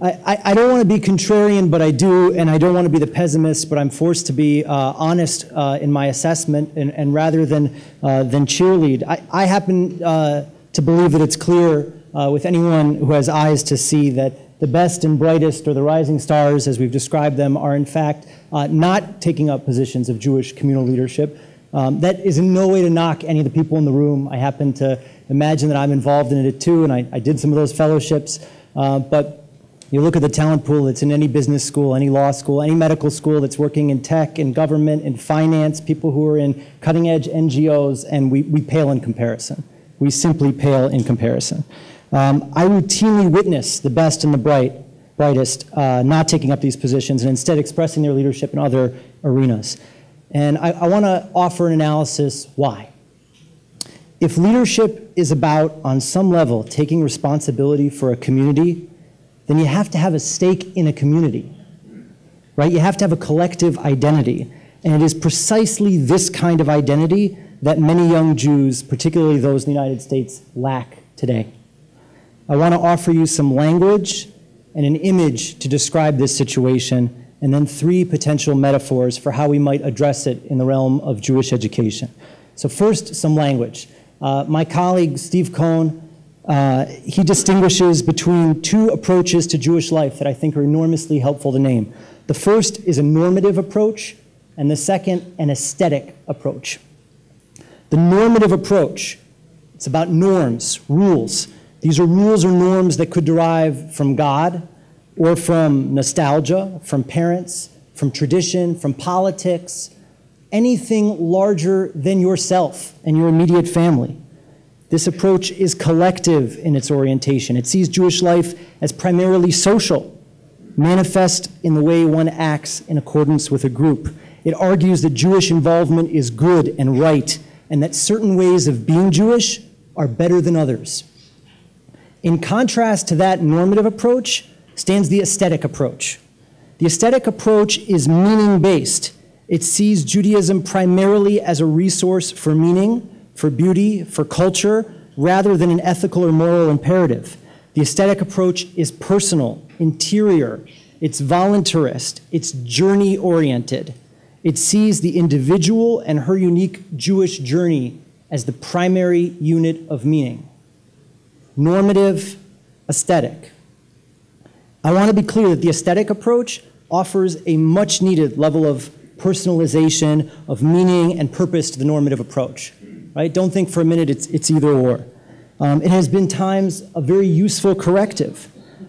I don't want to be contrarian, but I do, and I don't want to be the pessimist, but I'm forced to be honest in my assessment, and rather than cheerlead. I happen to believe that it's clear with anyone who has eyes to see that the best and brightest, or the rising stars, as we've described them, are in fact not taking up positions of Jewish communal leadership. That is in no way to knock any of the people in the room. I happen to imagine that I'm involved in it too, and I did some of those fellowships, but you look at the talent pool that's in any business school, any law school, any medical school that's working in tech, in government, in finance, people who are in cutting-edge NGOs, and we pale in comparison. We simply pale in comparison. I routinely witness the best and the brightest not taking up these positions and instead expressing their leadership in other arenas. And I want to offer an analysis why. If leadership is about, on some level, taking responsibility for a community, then you have to have a stake in a community, right? You have to have a collective identity. And it is precisely this kind of identity that many young Jews, particularly those in the United States, lack today. I want to offer you some language and an image to describe this situation, and then 3 potential metaphors for how we might address it in the realm of Jewish education. So first, some language. My colleague, Steve Cohn, he distinguishes between 2 approaches to Jewish life that I think are enormously helpful to name. The first is a normative approach, and the second, an aesthetic approach. The normative approach, it's about norms, rules. These are rules or norms that could derive from God, or from nostalgia, from parents, from tradition, from politics, anything larger than yourself and your immediate family. This approach is collective in its orientation. It sees Jewish life as primarily social, manifest in the way one acts in accordance with a group. It argues that Jewish involvement is good and right, and that certain ways of being Jewish are better than others. In contrast to that normative approach stands the aesthetic approach. The aesthetic approach is meaning-based. It sees Judaism primarily as a resource for meaning, for beauty, for culture, rather than an ethical or moral imperative. The aesthetic approach is personal, interior, it's voluntarist, it's journey-oriented. It sees the individual and her unique Jewish journey as the primary unit of meaning. Normative, aesthetic. I want to be clear that the aesthetic approach offers a much-needed level of personalization, of meaning and purpose to the normative approach. Right? Don't think for a minute it's either or. It has been times a very useful corrective,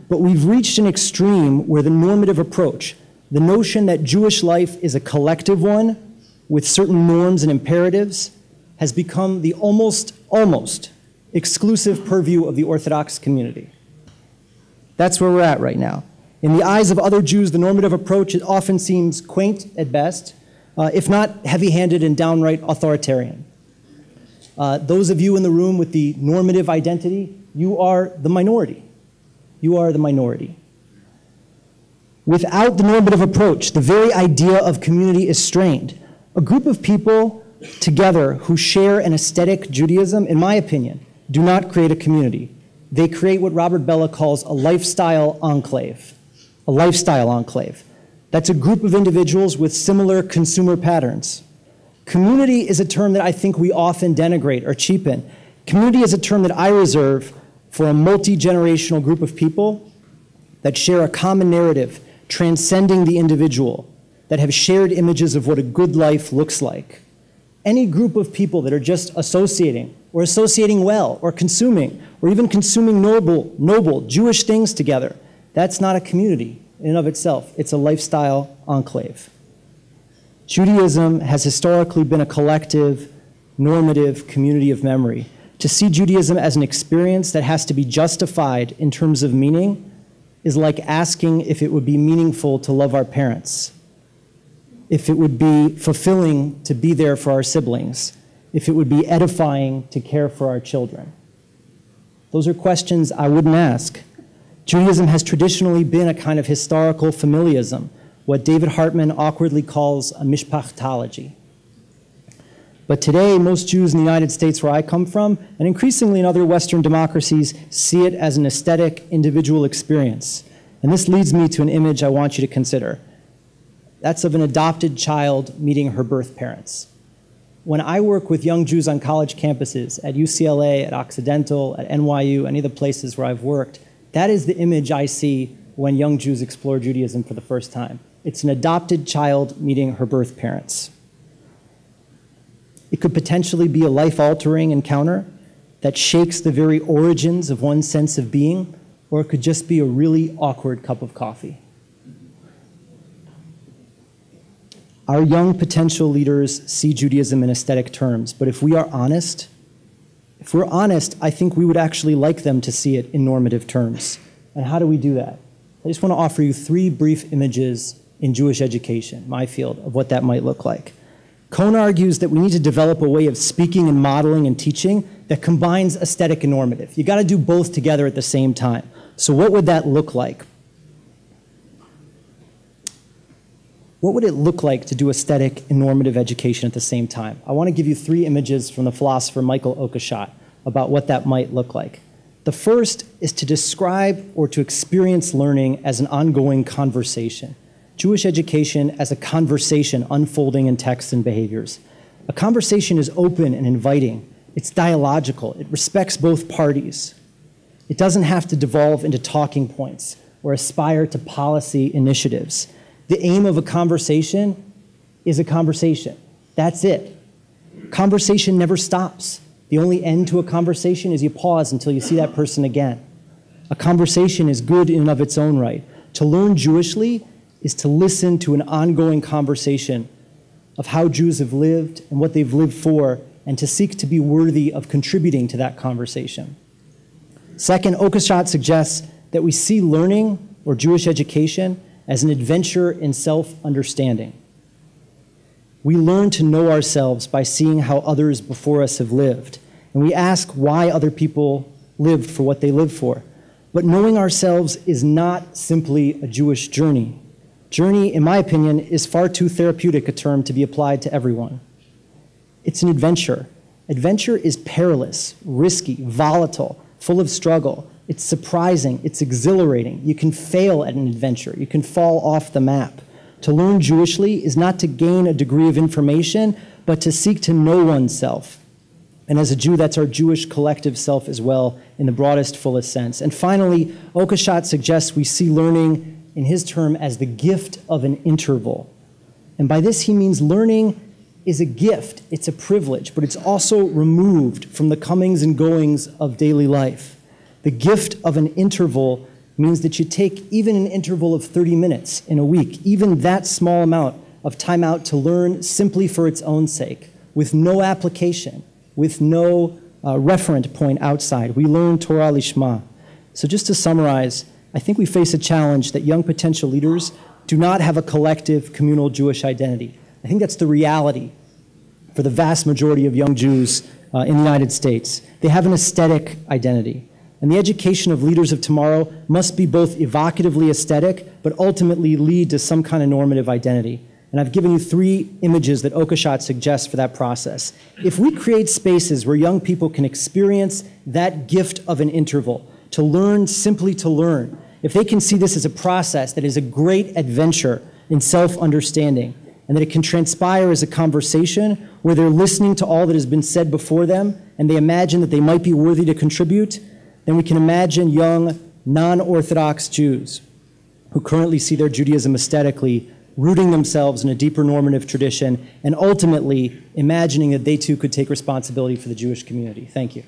but we've reached an extreme where the normative approach, the notion that Jewish life is a collective one with certain norms and imperatives, has become the almost exclusive purview of the Orthodox community. That's where we're at right now. In the eyes of other Jews, the normative approach often seems quaint at best, if not heavy-handed and downright authoritarian. Those of you in the room with the normative identity, you are the minority. You are the minority. Without the normative approach, the very idea of community is strained. A group of people together who share an aesthetic Judaism, in my opinion, do not create a community. They create what Robert Bellah calls a lifestyle enclave. A lifestyle enclave. That's a group of individuals with similar consumer patterns. Community is a term that I think we often denigrate or cheapen. Community is a term that I reserve for a multi-generational group of people that share a common narrative transcending the individual, that have shared images of what a good life looks like. Any group of people that are just associating, or associating well, or even consuming noble Jewish things together, that's not a community in and of itself. It's a lifestyle enclave. Judaism has historically been a collective, normative community of memory. To see Judaism as an experience that has to be justified in terms of meaning is like asking if it would be meaningful to love our parents, if it would be fulfilling to be there for our siblings, if it would be edifying to care for our children. Those are questions I wouldn't ask. Judaism has traditionally been a kind of historical familialism, what David Hartman awkwardly calls a mishpachtology. But today, most Jews in the United States where I come from, and increasingly in other Western democracies, see it as an aesthetic, individual experience. And this leads me to an image I want you to consider. That's of an adopted child meeting her birth parents. When I work with young Jews on college campuses, at UCLA, at Occidental, at NYU, any of the places where I've worked, that is the image I see when young Jews explore Judaism for the first time. It's an adopted child meeting her birth parents. It could potentially be a life-altering encounter that shakes the very origins of one's sense of being, or it could just be a really awkward cup of coffee. Our young potential leaders see Judaism in aesthetic terms, but if we're honest, I think we would actually like them to see it in normative terms. And how do we do that? I just want to offer you 3 brief images in Jewish education, my field, of what that might look like. Cohn argues that we need to develop a way of speaking and modeling and teaching that combines aesthetic and normative. You got to do both together at the same time. So what would that look like? What would it look like to do aesthetic and normative education at the same time? I want to give you 3 images from the philosopher Michael Oakeshott about what that might look like. The first is to describe or to experience learning as an ongoing conversation. Jewish education as a conversation unfolding in texts and behaviors. A conversation is open and inviting. It's dialogical. It respects both parties. It doesn't have to devolve into talking points or aspire to policy initiatives. The aim of a conversation is a conversation. That's it. Conversation never stops. The only end to a conversation is you pause until you see that person again. A conversation is good in and of its own right. To learn Jewishly is to listen to an ongoing conversation of how Jews have lived and what they've lived for, and to seek to be worthy of contributing to that conversation. Second, Oakeshott suggests that we see learning, or Jewish education, as an adventure in self-understanding. We learn to know ourselves by seeing how others before us have lived, and we ask why other people lived for what they lived for. But knowing ourselves is not simply a Jewish journey. Journey, in my opinion, is far too therapeutic a term to be applied to everyone. It's an adventure. Adventure is perilous, risky, volatile, full of struggle. It's surprising, it's exhilarating. You can fail at an adventure. You can fall off the map. To learn Jewishly is not to gain a degree of information, but to seek to know oneself. And as a Jew, that's our Jewish collective self as well, in the broadest, fullest sense. And finally, Oakeshott suggests we see learning, in his term, as the gift of an interval. And by this he means learning is a gift, it's a privilege, but it's also removed from the comings and goings of daily life. The gift of an interval means that you take even an interval of 30 minutes in a week, even that small amount of time out to learn simply for its own sake, with no application, with no referent point outside. We learn Torah Lishma. So just to summarize, I think we face a challenge that young potential leaders do not have a collective communal Jewish identity. I think that's the reality for the vast majority of young Jews in the United States. They have an aesthetic identity. And the education of leaders of tomorrow must be both evocatively aesthetic, but ultimately lead to some kind of normative identity. And I've given you 3 images that Oakeshott suggests for that process. If we create spaces where young people can experience that gift of an interval, to learn simply to learn, if they can see this as a process that is a great adventure in self-understanding, and that it can transpire as a conversation where they're listening to all that has been said before them, and they imagine that they might be worthy to contribute, then we can imagine young, non-Orthodox Jews who currently see their Judaism aesthetically rooting themselves in a deeper normative tradition, and ultimately imagining that they too could take responsibility for the Jewish community. Thank you.